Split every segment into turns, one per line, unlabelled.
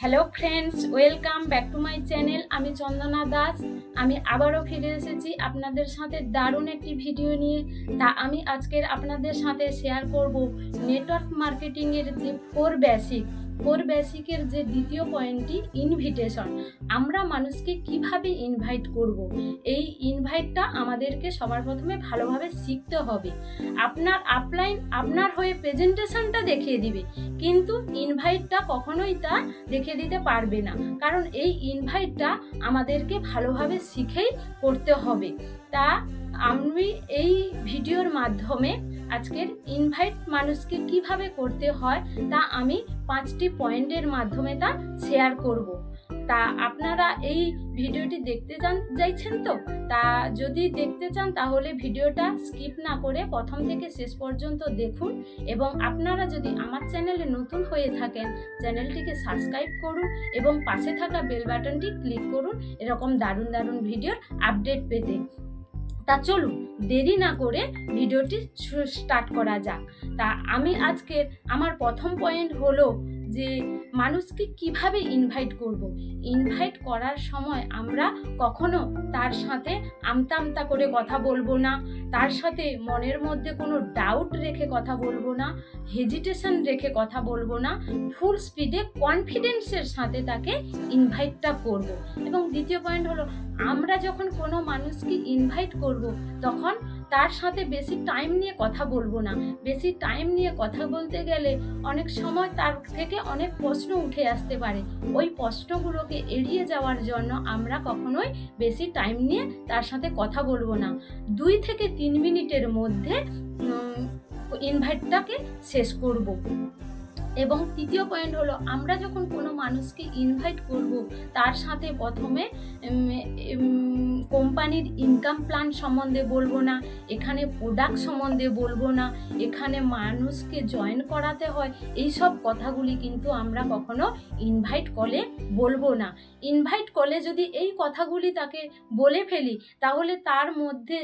Hello friends, welcome back to my channel. আমি চন্দনা দাস। আমি আবারও ফিরে এসেছি আপনাদের সাথে দারুণ একটি ভিডিও নিয়ে। তা আমি আজকের আপনাদের সাথে শেয়ার করব নেটওয়ার্ক মার্কেটিংয়ের যে ফোর বেসিকের যে দ্বিতীয় পয়েন্টটি, ইনভিটেশন। আমরা মানুষকে কিভাবে ইনভাইট করব। এই ইনভাইটটা আমাদেরকে সবার প্রথমে ভালোভাবে শিখতে হবে। আপনার হয়ে প্রেজেন্টেশনটা দেখিয়ে দিবে, কিন্তু ইনভাইটটা কখনোই তা দেখিয়ে দিতে পারবে না, কারণ এই ইনভাইটটা আমাদেরকে ভালোভাবে শিখেই করতে হবে। তা আমি এই ভিডিওর মাধ্যমে আজকের ইনভাইট মানুষকে কিভাবে করতে হয় তা আমি 5টি পয়েন্টের মাধ্যমে তা শেয়ার করব। তা আপনারা এই ভিডিওটি দেখতে চাইছেন তো? তা যদি দেখতে চান তাহলে ভিডিওটা স্কিপ না করে প্রথম থেকে শেষ পর্যন্ত দেখুন, এবং আপনারা যদি আমার চ্যানেলে নতুন হয়ে থাকেন চ্যানেলটিকে সাবস্ক্রাইব করুন এবং পাশে থাকা বেল বাটনটি ক্লিক করুন এরকম দারুণ দারুণ ভিডিওর আপডেট পেতে। তা চলুন দেরি না করে ভিডিওটি স্টার্ট করা যাক। তা আমি আজকের আমার প্রথম পয়েন্ট হলো যে মানুষকে কিভাবে ইনভাইট করব। ইনভাইট করার সময় আমরা কখনো তার সাথে আমতা আমতা করে কথা বলবো না, তার সাথে মনের মধ্যে কোনো ডাউট রেখে কথা বলবো না, হেজিটেশন রেখে কথা বলবো না। ফুল স্পিডে কনফিডেন্সের সাথে তাকে ইনভাইটটা করব। এবং দ্বিতীয় পয়েন্ট হলো, আমরা যখন কোনো মানুষকে ইনভাইট করব তখন তার সাথে বেশি টাইম নিয়ে কথা বলবো না। বেশি টাইম নিয়ে কথা বলতে গেলে অনেক সময় তার থেকে অনেক প্রশ্ন উঠে আসতে পারে। ওই প্রশ্নগুলোকে এড়িয়ে যাওয়ার জন্য আমরা কখনোই বেশি টাইম নিয়ে তার সাথে কথা বলবো না। 2 থেকে 3 মিনিটের মধ্যে ইনভাইটটাকে শেষ করব। এবং তৃতীয় পয়েন্ট হলো, আমরা যখন কোনো মানুষকে ইনভাইট করব তার সাথে প্রথমে কোম্পানির ইনকাম প্ল্যান সম্বন্ধে বলবো না, এখানে প্রোডাক্ট সম্বন্ধে বলবো না, এখানে মানুষকে জয়েন করাতে হয়, এই সব কথাগুলি কিন্তু আমরা কখনো ইনভাইট কলে বলবো না। ইনভাইট কলে যদি এই কথাগুলি তাকে বলে ফেলি তাহলে তার মধ্যে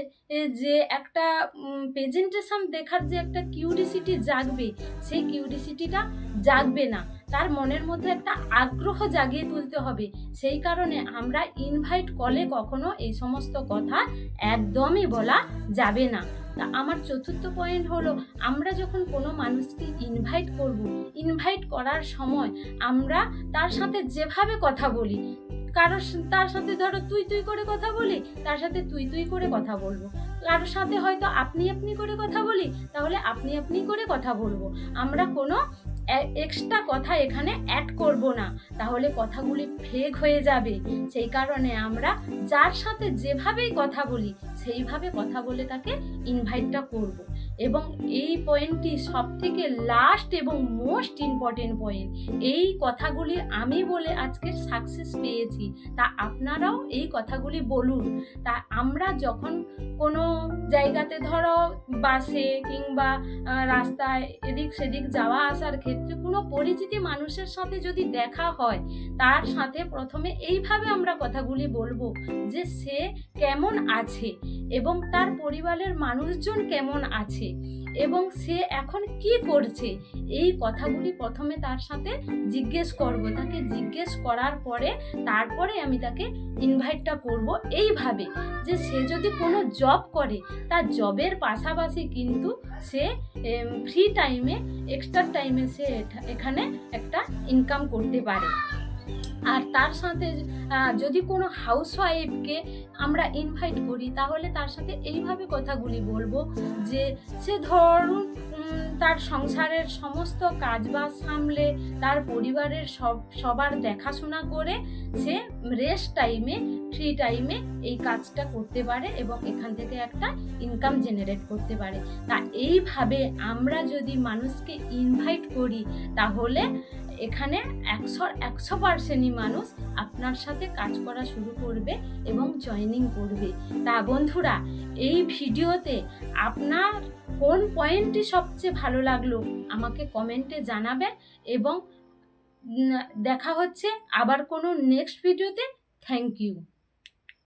যে একটা প্রেজেন্টেশন দেখার যে একটা কিউরিসিটি জাগবে, সেই কিউরিসিটিটা জাগবে না। তার মনের মধ্যে একটা আগ্রহ জাগিয়ে তুলতে হবে। সেই কারণে আমরা ইনভাইট কলে কখনো এই সমস্ত কথা একদমই বলা যাবে না। তা আমার চতুর্থ পয়েন্ট হলো, আমরা যখন কোনো মানুষকে ইনভাইট করব, ইনভাইট করার সময় আমরা তার সাথে যেভাবে কথা বলি, তার সাথে ধরো তুই তুই করে কথা বলি, তার সাথে তুই তুই করে কথা বলবো। কারোর সাথে হয়তো আপনি আপনি করে কথা বলি, তাহলে আপনি আপনি করে কথা বলবো। আমরা কোনো এক্সট্রা কথা এখানে অ্যাড করব না, তাহলে কথাগুলি ফেক হয়ে যাবে। সেই কারণে আমরা যার সাথে যেভাবেই কথা বলি সেইভাবে কথা বলে তাকে ইনভাইটটা করব। এবং এই পয়েন্টটি সব থেকে লাস্ট এবং মোস্ট ইম্পর্টেন্ট পয়েন্ট। এই কথাগুলি আমি বলে আজকে সাকসেস পেয়েছি, তা আপনারাও এই কথাগুলি বলুন। তা আমরা যখন কোনো জায়গাতে ধরো বাসে কিংবা রাস্তায় এদিক সেদিক যাওয়া আসার ক্ষেত্রে কোনো পরিচিতি মানুষের সাথে যদি দেখা হয়, তার সাথে প্রথমে এইভাবে আমরা কথাগুলি বলবো যে সে কেমন আছে এবং তার পরিবারের মানুষজন কেমন আছে এবং সে এখন কি করছে। এই কথাগুলি প্রথমে তার সাথে জিজ্ঞেস করব। তাকে জিজ্ঞেস করার পরে তারপরে আমি তাকে ইনভাইটটা করব এইভাবে যে সে যদি কোনো জব করে, তার জবের পাশাপাশি কিন্তু সে ফ্রি টাইমে, এক্সট্রা টাইমে সে এখানে একটা ইনকাম করতে পারে। আর তার সাথে যদি কোনো হাউসওয়াইফকে আমরা ইনভাইট করি তাহলে তার সাথে এইভাবে কথাগুলি বলবো যে সে ধরুন তার সংসারের সমস্ত কাজবাজ সামলে তার পরিবারের সবার দেখাশোনা করে সে রেস্ট টাইমে, ফ্রি টাইমে এই কাজটা করতে পারে এবং এখান থেকে একটা ইনকাম জেনারেট করতে পারে। তা এইভাবে আমরা যদি মানুষকে ইনভাইট করি তাহলে এখানে 100% মানুষ আপনার সাথে কাজ করা শুরু করবে এবং জয়েনিং করবে। তা বন্ধুরা, এই ভিডিওতে আপনার কোন পয়েন্টটি সবচেয়ে ভালো লাগলো আমাকে কমেন্টে জানাবেন, এবং দেখা হচ্ছে আবার কোনো নেক্সট ভিডিওতে। Thank you.